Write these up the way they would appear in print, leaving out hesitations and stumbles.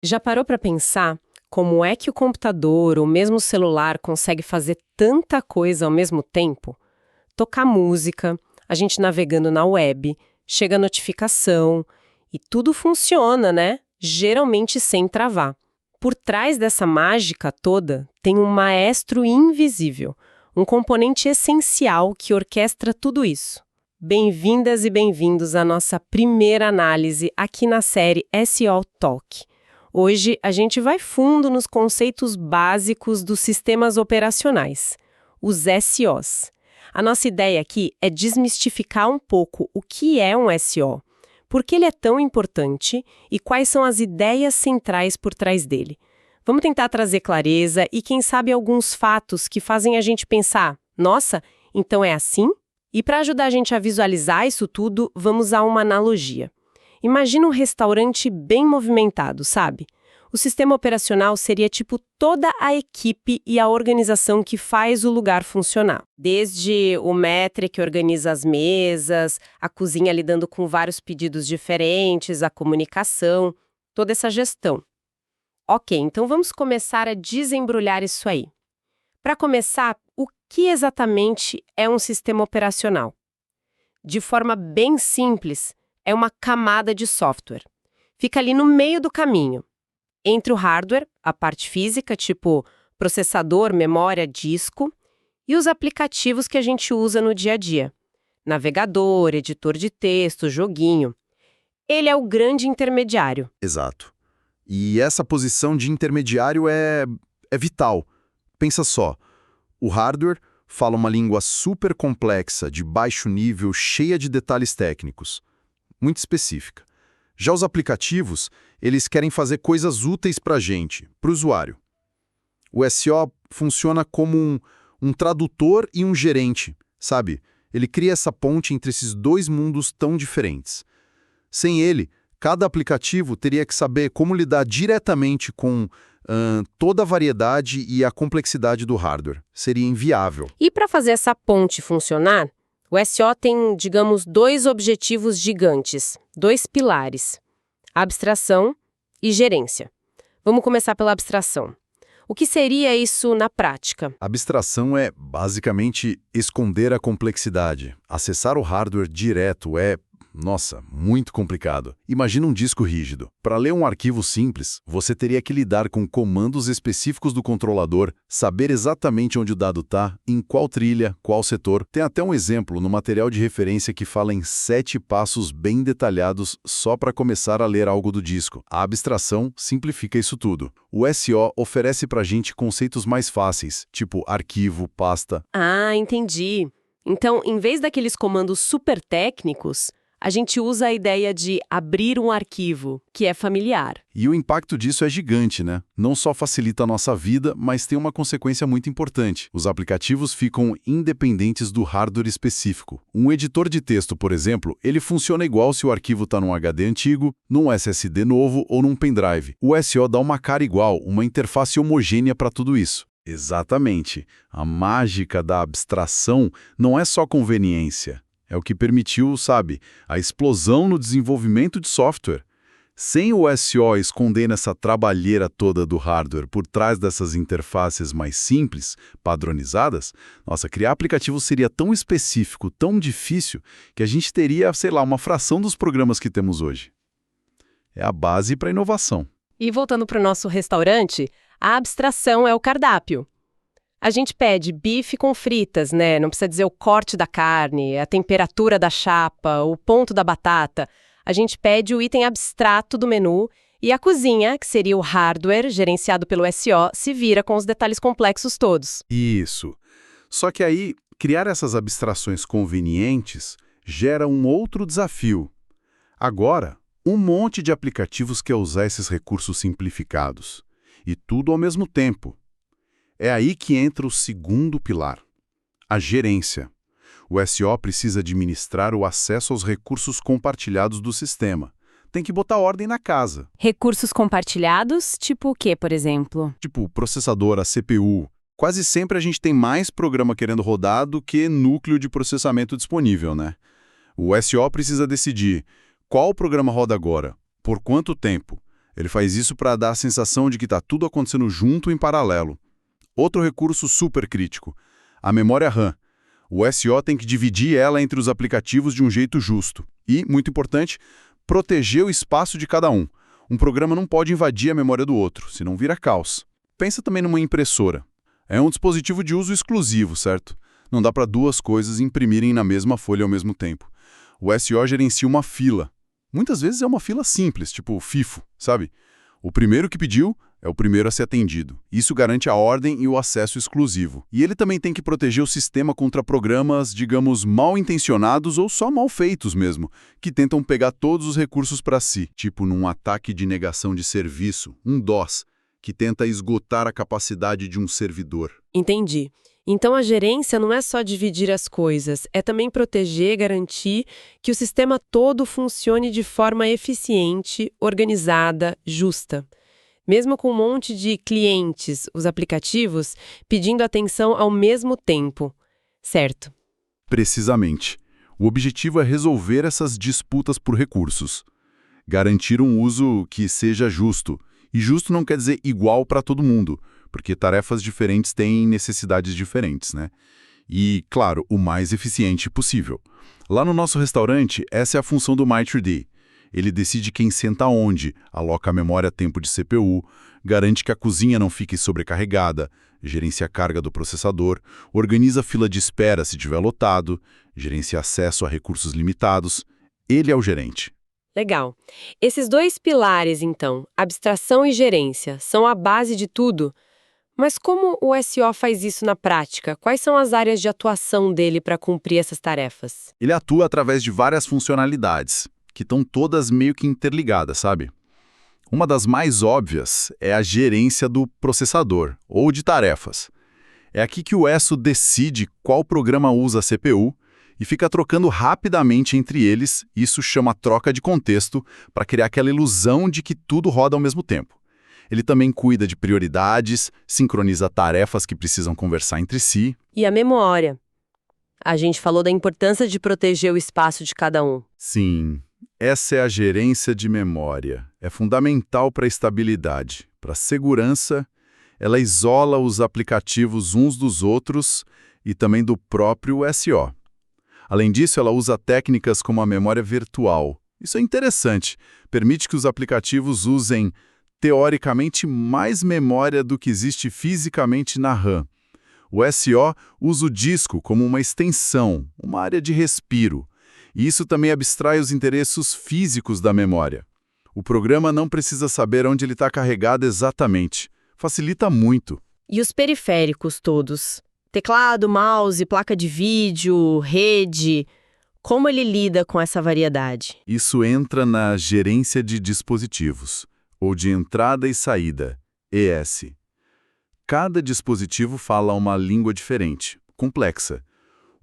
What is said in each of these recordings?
Já parou para pensar como é que o computador ou mesmo o celular consegue fazer tanta coisa ao mesmo tempo? Tocar música, a gente navegando na web, chega a notificação e tudo funciona, né? Geralmente sem travar. Por trás dessa mágica toda tem um maestro invisível, um componente essencial que orquestra tudo isso. Bem-vindas e bem-vindos à nossa primeira análise aqui na série SEO Talk. Hoje a gente vai fundo nos conceitos básicos dos sistemas operacionais, os SEOs. A nossa ideia aqui é desmistificar um pouco o que é um SEO, por que ele é tão importante e quais são as ideias centrais por trás dele. Vamos tentar trazer clareza e, quem sabe, alguns fatos que fazem a gente pensar, nossa, então é assim? E para ajudar a gente a visualizar isso tudo, vamos usar uma analogia. Imagina um restaurante bem movimentado, sabe? O sistema operacional seria tipo toda a equipe e a organização que faz o lugar funcionar. Desde o maître que organiza as mesas, a cozinha lidando com vários pedidos diferentes, a comunicação, toda essa gestão. Ok, então vamos começar a desembrulhar isso aí. Para começar, o que exatamente é um sistema operacional? De forma bem simples, é uma camada de software. Fica ali no meio do caminho, entre o hardware, a parte física, tipo processador, memória, disco, e os aplicativos que a gente usa no dia a dia. Navegador, editor de texto, joguinho. Ele é o grande intermediário. Exato. E essa posição de intermediário é vital. Pensa só, o hardware fala uma língua super complexa, de baixo nível, cheia de detalhes técnicos, muito específica. Já os aplicativos, eles querem fazer coisas úteis para a gente, para o usuário. O SEO funciona como um tradutor e um gerente, sabe? Ele cria essa ponte entre esses dois mundos tão diferentes. Sem ele, cada aplicativo teria que saber como lidar diretamente com toda a variedade e a complexidade do hardware. Seria inviável. E para fazer essa ponte funcionar, o SEO tem, digamos, dois objetivos gigantes, dois pilares: abstração e gerência. Vamos começar pela abstração. O que seria isso na prática? Abstração é, basicamente, esconder a complexidade. Acessar o hardware direto é, nossa, muito complicado. Imagina um disco rígido. Para ler um arquivo simples, você teria que lidar com comandos específicos do controlador, saber exatamente onde o dado está, em qual trilha, qual setor. Tem até um exemplo no material de referência que fala em 7 passos bem detalhados só para começar a ler algo do disco. A abstração simplifica isso tudo. O SEO oferece para a gente conceitos mais fáceis, tipo arquivo, pasta. Ah, entendi. Então, em vez daqueles comandos super técnicos, a gente usa a ideia de abrir um arquivo, que é familiar. E o impacto disso é gigante, né? Não só facilita a nossa vida, mas tem uma consequência muito importante. Os aplicativos ficam independentes do hardware específico. Um editor de texto, por exemplo, ele funciona igual se o arquivo está num HD antigo, num SSD novo ou num pendrive. O SEO dá uma cara igual, uma interface homogênea para tudo isso. Exatamente. A mágica da abstração não é só conveniência. É o que permitiu, sabe, a explosão no desenvolvimento de software. Sem o SEO escondendo essa trabalheira toda do hardware por trás dessas interfaces mais simples, padronizadas, nossa, criar aplicativo seria tão específico, tão difícil, que a gente teria, sei lá, uma fração dos programas que temos hoje. É a base para a inovação. E voltando para o nosso restaurante, a abstração é o cardápio. A gente pede bife com fritas, né? Não precisa dizer o corte da carne, a temperatura da chapa, o ponto da batata. A gente pede o item abstrato do menu e a cozinha, que seria o hardware gerenciado pelo SEO, se vira com os detalhes complexos todos. Isso. Só que aí, criar essas abstrações convenientes gera um outro desafio. Agora, um monte de aplicativos quer usar esses recursos simplificados. E tudo ao mesmo tempo. É aí que entra o segundo pilar, a gerência. O SEO precisa administrar o acesso aos recursos compartilhados do sistema. Tem que botar ordem na casa. Recursos compartilhados, tipo o quê, por exemplo? Tipo o processador, a CPU. Quase sempre a gente tem mais programa querendo rodar do que núcleo de processamento disponível, né? O SEO precisa decidir qual programa roda agora, por quanto tempo, Ele faz isso para dar a sensação de que está tudo acontecendo junto em paralelo. Outro recurso super crítico, a memória RAM. O SO tem que dividir ela entre os aplicativos de um jeito justo. E, muito importante, proteger o espaço de cada um. Um programa não pode invadir a memória do outro, senão vira caos. Pensa também numa impressora. É um dispositivo de uso exclusivo, certo? Não dá para duas coisas imprimirem na mesma folha ao mesmo tempo. O SO gerencia uma fila. Muitas vezes é uma fila simples, tipo FIFO, sabe? O primeiro que pediu é o primeiro a ser atendido. Isso garante a ordem e o acesso exclusivo. E ele também tem que proteger o sistema contra programas, digamos, mal intencionados ou só mal feitos mesmo, que tentam pegar todos os recursos para si, tipo num ataque de negação de serviço, um DOS, que tenta esgotar a capacidade de um servidor. Entendi. Então a gerência não é só dividir as coisas, é também proteger e garantir que o sistema todo funcione de forma eficiente, organizada, justa. Mesmo com um monte de clientes, os aplicativos, pedindo atenção ao mesmo tempo. Certo. Precisamente. O objetivo é resolver essas disputas por recursos. Garantir um uso que seja justo. E justo não quer dizer igual para todo mundo, porque tarefas diferentes têm necessidades diferentes, né? E, claro, o mais eficiente possível. Lá no nosso restaurante, essa é a função do Maitre-D. Ele decide quem senta onde, aloca a memória a tempo de CPU, garante que a cozinha não fique sobrecarregada, gerencia a carga do processador, organiza a fila de espera se tiver lotado, gerencia acesso a recursos limitados. Ele é o gerente. Legal. Esses dois pilares, então, abstração e gerência, são a base de tudo. Mas como o SO faz isso na prática? Quais são as áreas de atuação dele para cumprir essas tarefas? Ele atua através de várias funcionalidades, que estão todas meio que interligadas, sabe? Uma das mais óbvias é a gerência do processador, ou de tarefas. É aqui que o ESO decide qual programa usa a CPU e fica trocando rapidamente entre eles. Isso chama troca de contexto, para criar aquela ilusão de que tudo roda ao mesmo tempo. Ele também cuida de prioridades, sincroniza tarefas que precisam conversar entre si. E a memória? A gente falou da importância de proteger o espaço de cada um. Sim, essa é a gerência de memória. É fundamental para a estabilidade. Para a segurança, ela isola os aplicativos uns dos outros e também do próprio SO. Além disso, ela usa técnicas como a memória virtual. Isso é interessante. Permite que os aplicativos usem, teoricamente, mais memória do que existe fisicamente na RAM. O SO usa o disco como uma extensão, uma área de respiro. E isso também abstrai os interesses físicos da memória. O programa não precisa saber onde ele está carregado exatamente. Facilita muito. E os periféricos todos? Teclado, mouse, placa de vídeo, rede. Como ele lida com essa variedade? Isso entra na gerência de dispositivos, ou de entrada e saída, ES. Cada dispositivo fala uma língua diferente, complexa.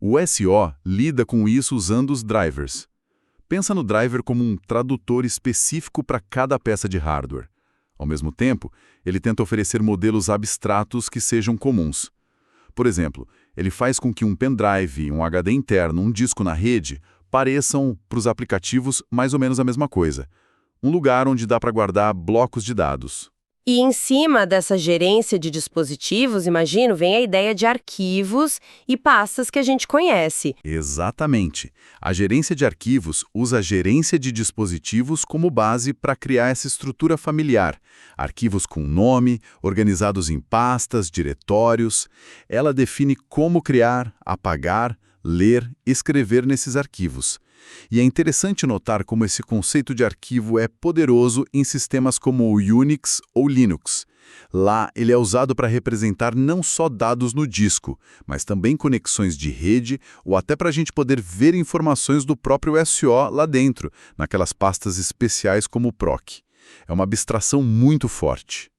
O SO lida com isso usando os drivers. Pensa no driver como um tradutor específico para cada peça de hardware. Ao mesmo tempo, ele tenta oferecer modelos abstratos que sejam comuns. Por exemplo, ele faz com que um pendrive, um HD interno, um disco na rede, pareçam, para os aplicativos, mais ou menos a mesma coisa. Um lugar onde dá para guardar blocos de dados. E em cima dessa gerência de dispositivos, imagino, vem a ideia de arquivos e pastas que a gente conhece. Exatamente. A gerência de arquivos usa a gerência de dispositivos como base para criar essa estrutura familiar. Arquivos com nome, organizados em pastas, diretórios. Ela define como criar, apagar, ler, escrever nesses arquivos. E é interessante notar como esse conceito de arquivo é poderoso em sistemas como o Unix ou Linux. Lá, ele é usado para representar não só dados no disco, mas também conexões de rede ou até para a gente poder ver informações do próprio SO lá dentro, naquelas pastas especiais como o PROC. É uma abstração muito forte.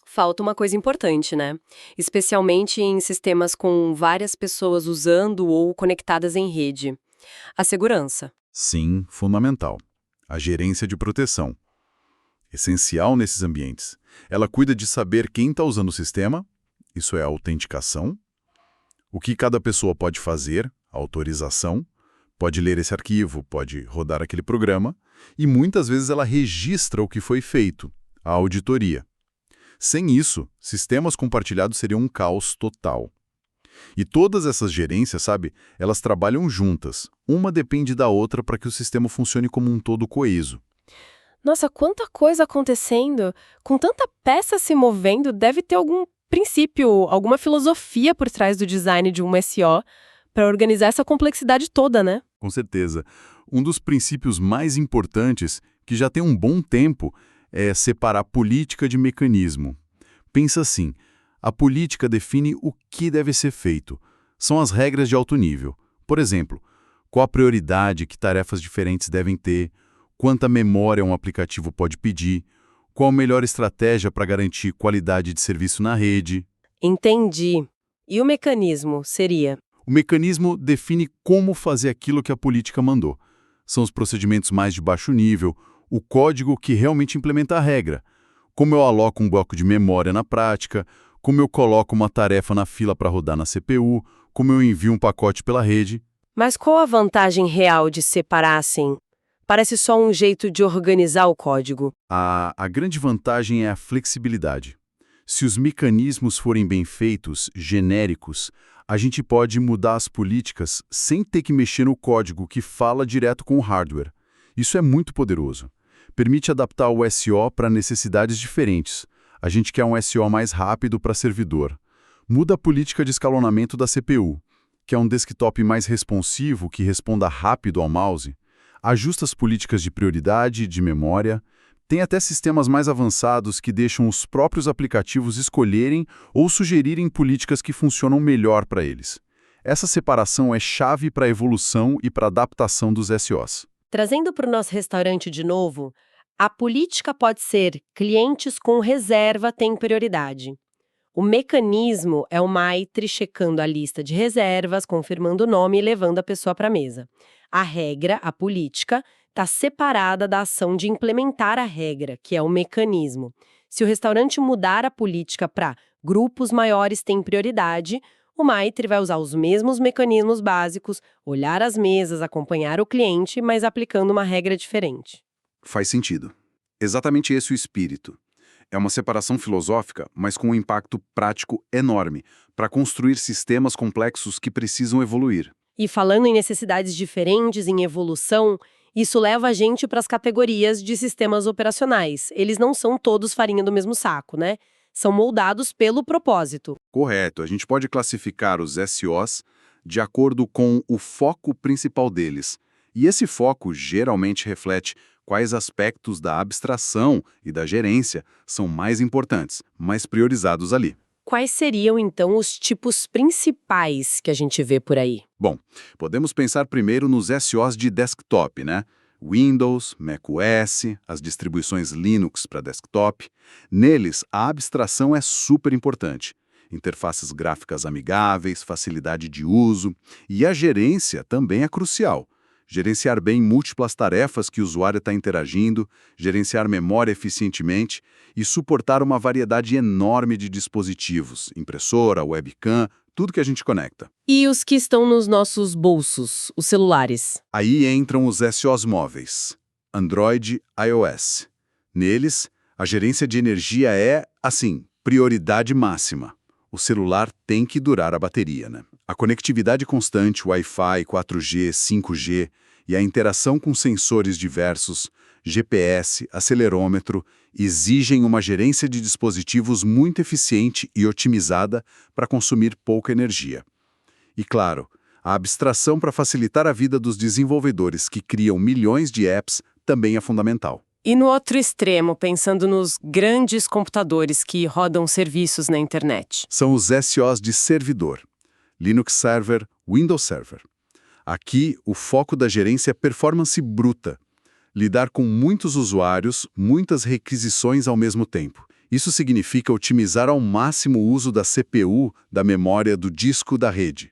Falta uma coisa importante, né? Especialmente em sistemas com várias pessoas usando ou conectadas em rede. A segurança. Sim, fundamental. A gerência de proteção. Essencial nesses ambientes. Ela cuida de saber quem está usando o sistema, isso é a autenticação, o que cada pessoa pode fazer, a autorização, pode ler esse arquivo, pode rodar aquele programa, e muitas vezes ela registra o que foi feito, a auditoria. Sem isso, sistemas compartilhados seriam um caos total. E todas essas gerências, sabe, elas trabalham juntas. Uma depende da outra para que o sistema funcione como um todo coeso. Nossa, quanta coisa acontecendo! Com tanta peça se movendo, deve ter algum princípio, alguma filosofia por trás do design de um SO para organizar essa complexidade toda, né? Com certeza. Um dos princípios mais importantes, que já tem um bom tempo, é separar política de mecanismo. Pensa assim, a política define o que deve ser feito. São as regras de alto nível. Por exemplo, qual a prioridade que tarefas diferentes devem ter, quanta memória um aplicativo pode pedir, qual a melhor estratégia para garantir qualidade de serviço na rede. Entendi. E o mecanismo seria? O mecanismo define como fazer aquilo que a política mandou. São os procedimentos mais de baixo nível, o código que realmente implementa a regra. Como eu aloco um bloco de memória na prática, como eu coloco uma tarefa na fila para rodar na CPU, como eu envio um pacote pela rede. Mas qual a vantagem real de separar assim? Parece só um jeito de organizar o código. A grande vantagem é a flexibilidade. Se os mecanismos forem bem feitos, genéricos, a gente pode mudar as políticas sem ter que mexer no código que fala direto com o hardware. Isso é muito poderoso. Permite adaptar o SO para necessidades diferentes. A gente quer um SO mais rápido para servidor. Muda a política de escalonamento da CPU, que é um desktop mais responsivo que responda rápido ao mouse. Ajusta as políticas de prioridade e de memória. Tem até sistemas mais avançados que deixam os próprios aplicativos escolherem ou sugerirem políticas que funcionam melhor para eles. Essa separação é chave para a evolução e para a adaptação dos SOs. Trazendo para o nosso restaurante de novo, a política pode ser clientes com reserva têm prioridade. O mecanismo é o maitre checando a lista de reservas, confirmando o nome e levando a pessoa para a mesa. A regra, a política, está separada da ação de implementar a regra, que é o mecanismo. Se o restaurante mudar a política para grupos maiores têm prioridade, o maitre vai usar os mesmos mecanismos básicos, olhar as mesas, acompanhar o cliente, mas aplicando uma regra diferente. Faz sentido. Exatamente esse o espírito. É uma separação filosófica, mas com um impacto prático enorme para construir sistemas complexos que precisam evoluir. E falando em necessidades diferentes, em evolução, isso leva a gente para as categorias de sistemas operacionais. Eles não são todos farinha do mesmo saco, né? São moldados pelo propósito. Correto. A gente pode classificar os SOs de acordo com o foco principal deles. E esse foco geralmente reflete quais aspectos da abstração e da gerência são mais importantes, mais priorizados ali. Quais seriam, então, os tipos principais que a gente vê por aí? Bom, podemos pensar primeiro nos SOs de desktop, né? Windows, macOS, as distribuições Linux para desktop. Neles, a abstração é super importante. Interfaces gráficas amigáveis, facilidade de uso. E a gerência também é crucial. Gerenciar bem múltiplas tarefas que o usuário está interagindo, gerenciar memória eficientemente e suportar uma variedade enorme de dispositivos, impressora, webcam, tudo que a gente conecta. E os que estão nos nossos bolsos, os celulares? Aí entram os SOs móveis, Android, iOS. Neles, a gerência de energia é, assim, prioridade máxima. O celular tem que durar a bateria, né? A conectividade constante, Wi-Fi, 4G, 5G e a interação com sensores diversos, GPS, acelerômetro, exigem uma gerência de dispositivos muito eficiente e otimizada para consumir pouca energia. E claro, a abstração para facilitar a vida dos desenvolvedores que criam milhões de apps também é fundamental. E no outro extremo, pensando nos grandes computadores que rodam serviços na internet? São os SOs de servidor. Linux Server, Windows Server. Aqui, o foco da gerência é performance bruta. Lidar com muitos usuários, muitas requisições ao mesmo tempo. Isso significa otimizar ao máximo o uso da CPU, da memória, do disco, da rede.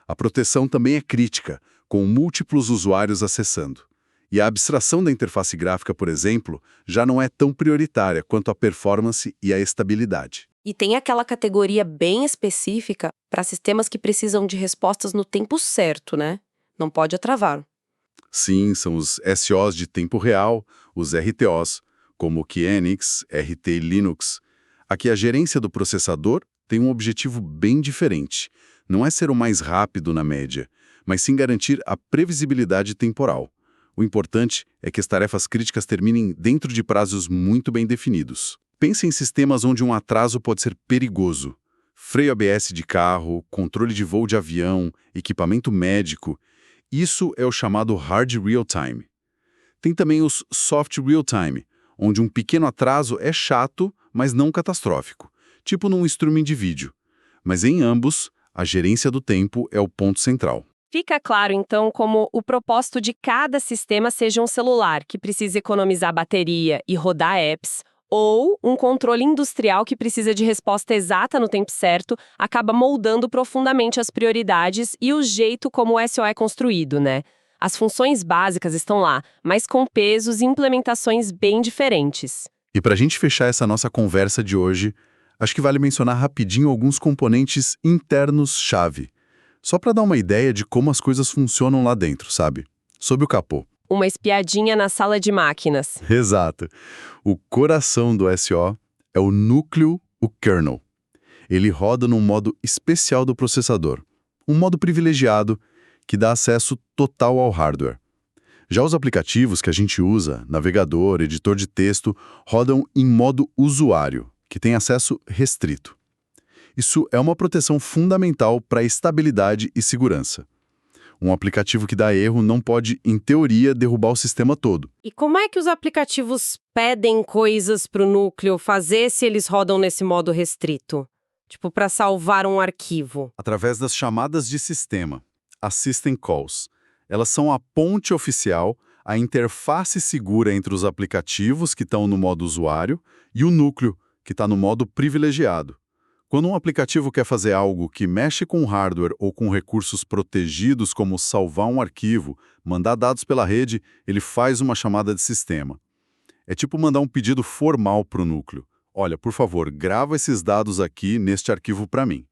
A proteção também é crítica, com múltiplos usuários acessando. E a abstração da interface gráfica, por exemplo, já não é tão prioritária quanto a performance e a estabilidade. E tem aquela categoria bem específica para sistemas que precisam de respostas no tempo certo, né? Não pode atravar. Sim, são os SOs de tempo real, os RTOs, como o QNX, RT e Linux. Aqui a gerência do processador tem um objetivo bem diferente. Não é ser o mais rápido na média, mas sim garantir a previsibilidade temporal. O importante é que as tarefas críticas terminem dentro de prazos muito bem definidos. Pense em sistemas onde um atraso pode ser perigoso. Freio ABS de carro, controle de voo de avião, equipamento médico. Isso é o chamado hard real-time. Tem também os soft real-time, onde um pequeno atraso é chato, mas não catastrófico, tipo num streaming de vídeo. Mas em ambos, a gerência do tempo é o ponto central. Fica claro, então, como o propósito de cada sistema seja um celular que precisa economizar bateria e rodar apps, ou um controle industrial que precisa de resposta exata no tempo certo, acaba moldando profundamente as prioridades e o jeito como o SO é construído, né? As funções básicas estão lá, mas com pesos e implementações bem diferentes. E para a gente fechar essa nossa conversa de hoje, acho que vale mencionar rapidinho alguns componentes internos-chave. Só para dar uma ideia de como as coisas funcionam lá dentro, sabe? Sob o capô. Uma espiadinha na sala de máquinas. Exato. O coração do SO é o núcleo, o kernel. Ele roda num modo especial do processador, um modo privilegiado que dá acesso total ao hardware. Já os aplicativos que a gente usa, navegador, editor de texto, rodam em modo usuário, que tem acesso restrito. Isso é uma proteção fundamental para estabilidade e segurança. Um aplicativo que dá erro não pode, em teoria, derrubar o sistema todo. E como é que os aplicativos pedem coisas para o núcleo fazer se eles rodam nesse modo restrito? Tipo, para salvar um arquivo. Através das chamadas de sistema, as System Calls. Elas são a ponte oficial, a interface segura entre os aplicativos que estão no modo usuário e o núcleo, que está no modo privilegiado. Quando um aplicativo quer fazer algo que mexe com hardware ou com recursos protegidos, como salvar um arquivo, mandar dados pela rede, ele faz uma chamada de sistema. É tipo mandar um pedido formal para o núcleo. Olha, por favor, grava esses dados aqui neste arquivo para mim.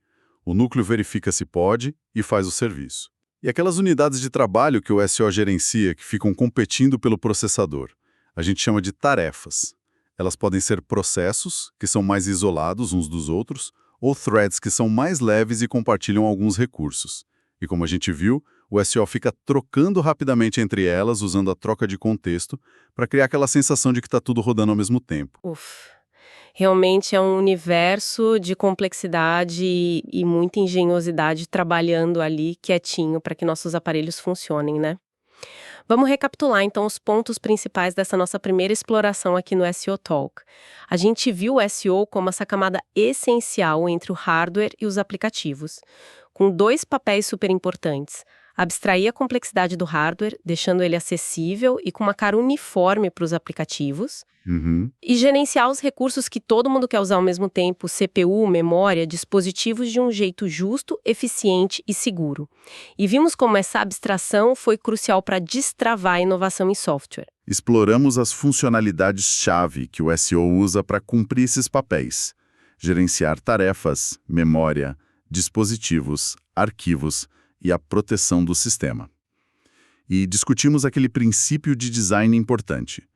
O núcleo verifica se pode e faz o serviço. E aquelas unidades de trabalho que o SO gerencia, que ficam competindo pelo processador, a gente chama de tarefas. Elas podem ser processos, que são mais isolados uns dos outros, ou threads, que são mais leves e compartilham alguns recursos. E como a gente viu, o SO fica trocando rapidamente entre elas, usando a troca de contexto, para criar aquela sensação de que está tudo rodando ao mesmo tempo. Realmente é um universo de complexidade e muita engenhosidade trabalhando ali quietinho para que nossos aparelhos funcionem, né? Vamos recapitular, então, os pontos principais dessa nossa primeira exploração aqui no SO Talk. A gente viu o SO como essa camada essencial entre o hardware e os aplicativos, com dois papéis super importantes: abstrair a complexidade do hardware, deixando ele acessível e com uma cara uniforme para os aplicativos, e gerenciar os recursos que todo mundo quer usar ao mesmo tempo, CPU, memória, dispositivos, de um jeito justo, eficiente e seguro. E vimos como essa abstração foi crucial para destravar a inovação em software. Exploramos as funcionalidades-chave que o SO usa para cumprir esses papéis: gerenciar tarefas, memória, dispositivos, arquivos e a proteção do sistema. E discutimos aquele princípio de design importante: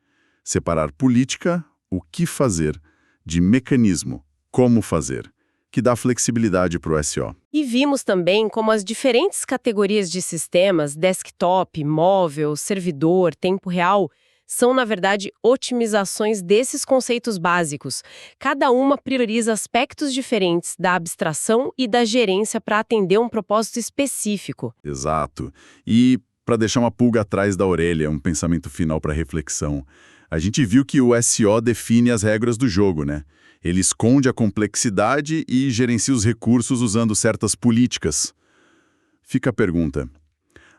separar política, o que fazer, de mecanismo, como fazer, que dá flexibilidade para o SO. E vimos também como as diferentes categorias de sistemas, desktop, móvel, servidor, tempo real, são, na verdade, otimizações desses conceitos básicos. Cada uma prioriza aspectos diferentes da abstração e da gerência para atender um propósito específico. Exato. E, para deixar uma pulga atrás da orelha, um pensamento final para reflexão, a gente viu que o SO define as regras do jogo, né? Ele esconde a complexidade e gerencia os recursos usando certas políticas. Fica a pergunta: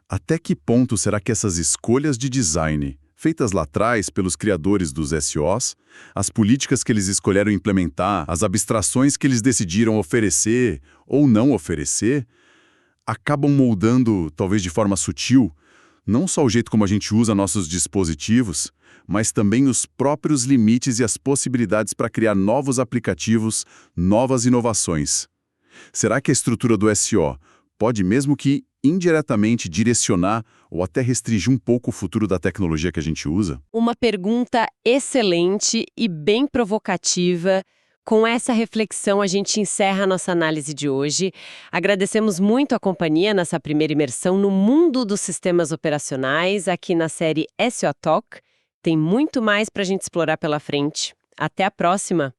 até que ponto será que essas escolhas de design, feitas lá atrás pelos criadores dos SOs, as políticas que eles escolheram implementar, as abstrações que eles decidiram oferecer ou não oferecer, acabam moldando, talvez de forma sutil, não só o jeito como a gente usa nossos dispositivos, mas também os próprios limites e as possibilidades para criar novos aplicativos, novas inovações? Será que a estrutura do SO pode, mesmo que indiretamente direcionar ou até restringir um pouco o futuro da tecnologia que a gente usa? Uma pergunta excelente e bem provocativa. Com essa reflexão, a gente encerra a nossa análise de hoje. Agradecemos muito a companhia nessa primeira imersão no mundo dos sistemas operacionais, aqui na série SO Talk. Tem muito mais para a gente explorar pela frente. Até a próxima!